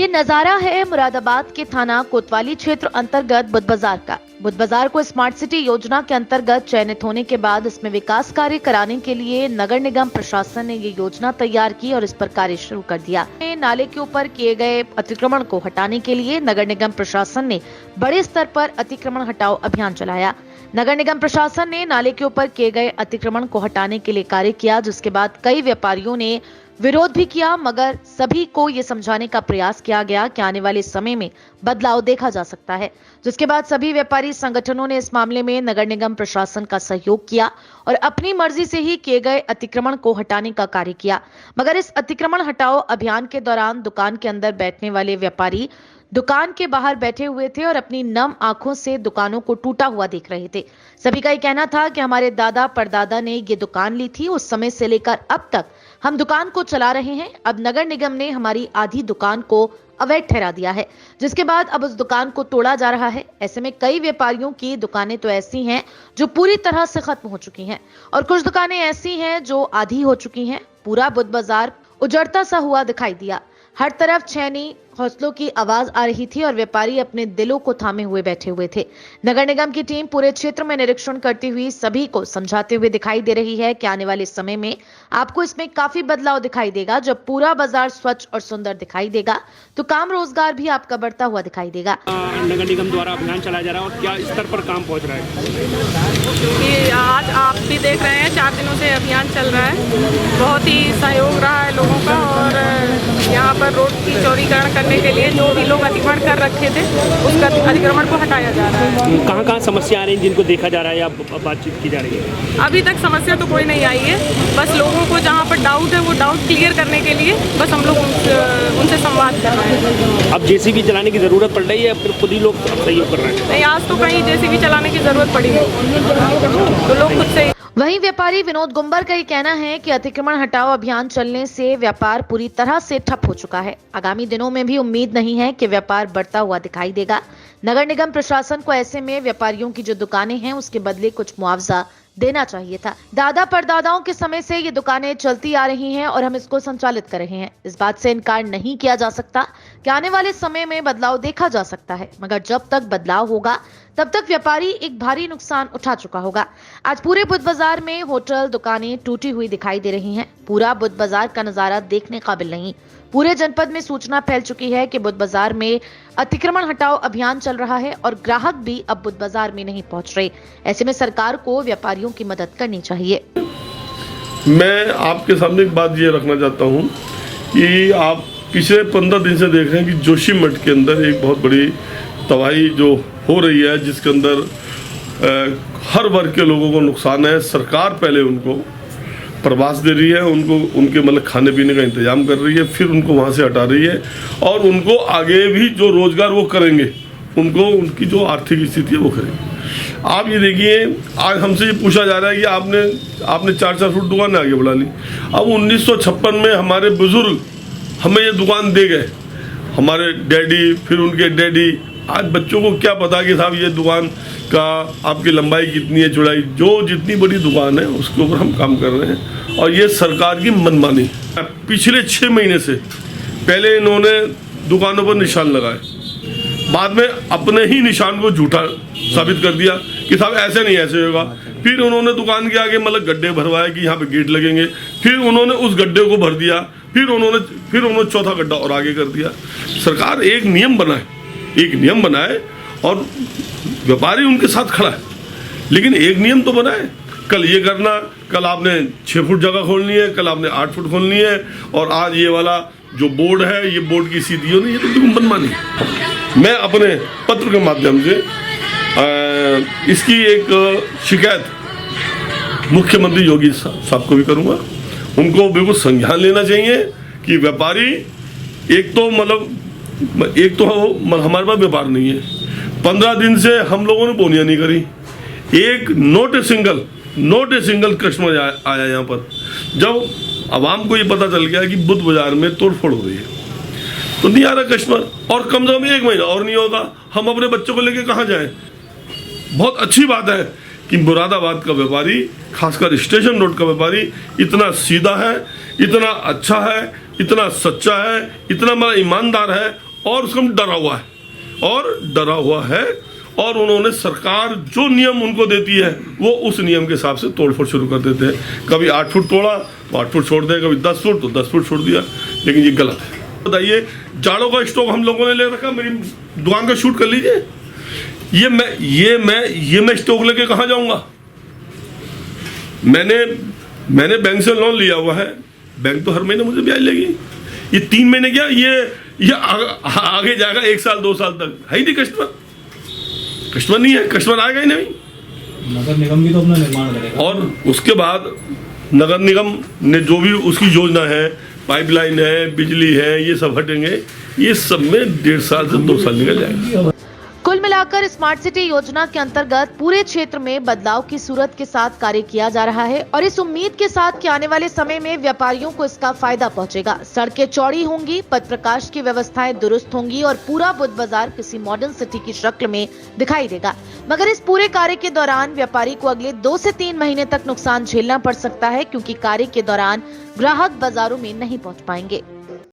ये नजारा है मुरादाबाद के थाना कोतवाली क्षेत्र अंतर्गत बुद्ध बाजार का। बुद्ध बाजार को स्मार्ट सिटी योजना के अंतर्गत चयनित होने के बाद इसमें विकास कार्य कराने के लिए नगर निगम प्रशासन ने ये योजना तैयार की और इस पर कार्य शुरू कर दिया। नाले के ऊपर किए गए अतिक्रमण को हटाने के लिए नगर निगम प्रशासन ने बड़े स्तर पर अतिक्रमण हटाओ अभियान चलाया। नगर निगम प्रशासन ने नाले के ऊपर किए गए अतिक्रमण को हटाने के लिए कार्य किया, जिसके बाद कई व्यापारियों ने विरोध भी किया, मगर सभी को ये समझाने का प्रयास किया गया कि आने वाले समय में बदलाव देखा जा सकता है। जिसके बाद सभी व्यापारी संगठनों ने इस मामले में नगर निगम प्रशासन का सहयोग किया और अपनी मर्जी से ही किए गए अतिक्रमण को हटाने का कार्य किया। मगर इस अतिक्रमण हटाओ अभियान के दौरान दुकान के अंदर बैठने वाले व्यापारी दुकान के बाहर बैठे हुए थे और अपनी नम आंखों से दुकानों को टूटा हुआ देख रहे थे। सभी का ये कहना था कि हमारे दादा परदादा ने ये दुकान ली थी, उस समय से लेकर अब तक हम दुकान को चला रहे हैं। अब नगर निगम ने हमारी आधी दुकान को अवैध ठहरा दिया है, जिसके बाद अब उस दुकान को तोड़ा जा रहा है। ऐसे में कई व्यापारियों की दुकानें तो ऐसी हैं जो पूरी तरह से खत्म हो चुकी हैं और कुछ दुकानें ऐसी हैं जो आधी हो चुकी हैं। पूरा बुद्ध बाजार उजड़ता सा हुआ दिखाई दिया। हर तरफ छेनी हौसलों की आवाज आ रही थी और व्यापारी अपने दिलों को थामे हुए बैठे हुए थे। नगर निगम की टीम पूरे क्षेत्र में निरीक्षण करती हुई सभी को समझाते हुए दिखाई दे रही है कि आने वाले समय में आपको इसमें काफी बदलाव दिखाई देगा। जब पूरा बाजार स्वच्छ और सुंदर दिखाई देगा तो काम रोजगार भी आपका बढ़ता हुआ दिखाई देगा। नगर निगम द्वारा अभियान चलाया जा रहा है और क्या स्तर पर काम पहुंच रहा है? कि आज आप भी देख रहे हैं 4 दिनों से अभियान चल रहा है। बहुत ही सहयोग रहा है लोगों का और यहाँ पर रोड की चौड़ीकरण करने के लिए जो भी लोग अतिक्रमण कर रखे थे उसका अतिक्रमण को हटाया जा रहा है। कहाँ समस्या आ रही है जिनको देखा जा रहा है या बातचीत की जा रही है? अभी तक समस्या तो कोई नहीं आई है, बस लोगों को जहाँ पर डाउट है वो डाउट क्लियर करने के लिए बस हम लोग उनसे संवाद कर रहे हैं। अब जेसीबी चलाने की जरूरत पड़ रही है या फिर खुद ही लोग सहयोग कर रहे हैं? नहीं, आज तो कहीं जेसीबी चलाने की जरूरत पड़ी तो लोग खुद से। वहीं व्यापारी विनोद गुंबर का ये कहना है कि अतिक्रमण हटाओ अभियान चलने से व्यापार पूरी तरह से ठप हो चुका है। आगामी दिनों में भी उम्मीद नहीं है कि व्यापार बढ़ता हुआ दिखाई देगा। नगर निगम प्रशासन को ऐसे में व्यापारियों की जो दुकानें हैं उसके बदले कुछ मुआवजा देना चाहिए था। दादा परदादाओं के समय से ये दुकानें चलती आ रही हैं और हम इसको संचालित कर रहे हैं। इस बात से इनकार नहीं किया जा सकता कि आने वाले समय में बदलाव देखा जा सकता है, मगर जब तक बदलाव होगा तब तक व्यापारी एक भारी नुकसान उठा चुका होगा। आज पूरे बुद्ध बाजार में होटल दुकानें टूटी हुई दिखाई दे रही हैं। पूरा बुद्ध बाजार का नजारा देखने काबिल नहीं। पूरे जनपद में सूचना फैल चुकी है कि बुद्ध बाजार में अतिक्रमण हटाओ अभियान चल रहा है और ग्राहक भी अब बुद्ध बाजार में नहीं पहुंच रहे। ऐसे में सरकार को व्यापारियों की मदद करनी चाहिए। मैं आपके सामने एक बात ये रखना चाहता हूँ कि आप पिछले 15 दिन से देख रहे हैं कि जोशीमठ के अंदर एक बहुत बड़ी तबाही जो हो रही है, जिसके अंदर हर वर्ग के लोगों को नुकसान है। सरकार पहले उनको प्रवास दे रही है, उनको उनके मतलब खाने पीने का इंतजाम कर रही है, फिर उनको वहाँ से हटा रही है और उनको आगे भी जो रोजगार वो करेंगे, उनको उनकी जो आर्थिक स्थिति है वो करेंगे। आप ये देखिए, आज हमसे ये पूछा जा रहा है कि आपने 4-4 फुट दुकान आगे बढ़ा ली। अब 1956 में हमारे बुजुर्ग हमें ये दुकान दे गए, हमारे डैडी, फिर उनके डैडी। आज बच्चों को क्या पता कि साहब ये दुकान का आपकी लंबाई कितनी है, चौड़ाई, जो जितनी बड़ी दुकान है उसके ऊपर हम काम कर रहे हैं और ये सरकार की मनमानी। पिछले 6 महीने से पहले इन्होंने दुकानों पर निशान लगाए, बाद में अपने ही निशान को झूठा साबित कर दिया कि साहब ऐसे नहीं ऐसे होगा। फिर उन्होंने दुकान के आगे मतलब गड्ढे भरवाए कि यहाँ पे गेट लगेंगे, फिर उन्होंने उस गड्ढे को भर दिया, फिर उन्होंने चौथा गड्ढा और आगे कर दिया। सरकार एक नियम बनाए और व्यापारी उनके साथ खड़ा है, लेकिन एक नियम तो बनाए। कल ये करना, कल आपने 6 फुट जगह खोलनी है, कल आपने 8 फुट खोलनी है और आज ये वाला जो बोर्ड है, ये बोर्ड की सीधी नहीं, ये तो बिल्कुल मनमानी है। मैं अपने पत्र के माध्यम से इसकी एक शिकायत मुख्यमंत्री योगी साहब को भी करूँगा। उनको बिल्कुल संज्ञान लेना चाहिए कि व्यापारी एक तो हमारे पास व्यापार नहीं है। 15 दिन से हम लोगों ने बोनियां नहीं करी, एक नोट ए सिंगल कस्टमर आया यहाँ पर। जब आवाम को ये पता चल गया कि बुद्ध बाजार में तोड़फोड़ हो रही है तो नहीं आ रहा कस्टमर, और कम से कम 1 महीना और नहीं होगा। हम अपने बच्चों को लेके कहाँ जाएं? बहुत अच्छी बात है कि मुरादाबाद का व्यापारी, खासकर स्टेशन रोड का व्यापारी इतना सीधा है, इतना अच्छा है, इतना सच्चा है, इतना ईमानदार है और उसका डरा हुआ है और उन्होंने सरकार जो नियम उनको देती है वो उस नियम के हिसाब से तोड़फोड़ शुरू कर देते हैं। कभी 8 फुट तोड़ा तो 8 फुट छोड़ दिया, कभी 10 फुट तो 10 फुट छोड़ दिया, लेकिन ये गलत है। बताइए, जाड़ों का स्टॉक हम लोगों ने ले रखा, मेरी दुकान का शूट कर लीजिए। ये मैं स्टॉक लेके कहाँ जाऊंगा? मैंने बैंक से लोन लिया हुआ है, बैंक तो हर महीने मुझे ब्याज लेगी। ये 3 महीने क्या, ये आगे जाएगा 1 साल 2 साल तक। है ही नहीं कस्टमर नहीं है, कस्टमर आएगा ही नहीं। नगर निगम भी तो अपना निर्माण करेगा। और उसके बाद नगर निगम ने जो भी उसकी योजना है, पाइपलाइन है, बिजली है, ये सब हटेंगे। ये सब में 1.5 साल से 2 साल निकल जाएंगे। कुल मिलाकर स्मार्ट सिटी योजना के अंतर्गत पूरे क्षेत्र में बदलाव की सूरत के साथ कार्य किया जा रहा है और इस उम्मीद के साथ कि आने वाले समय में व्यापारियों को इसका फायदा पहुंचेगा। सड़कें चौड़ी होंगी, पथ प्रकाश की व्यवस्थाएं दुरुस्त होंगी और पूरा बुद्ध बाजार किसी मॉडर्न सिटी की शक्ल में दिखाई देगा। मगर इस पूरे कार्य के दौरान व्यापारी को अगले 2 से 3 महीने तक नुकसान झेलना पड़ सकता है, क्योंकि कार्य के दौरान ग्राहक बाजारों में नहीं पहुंच पाएंगे।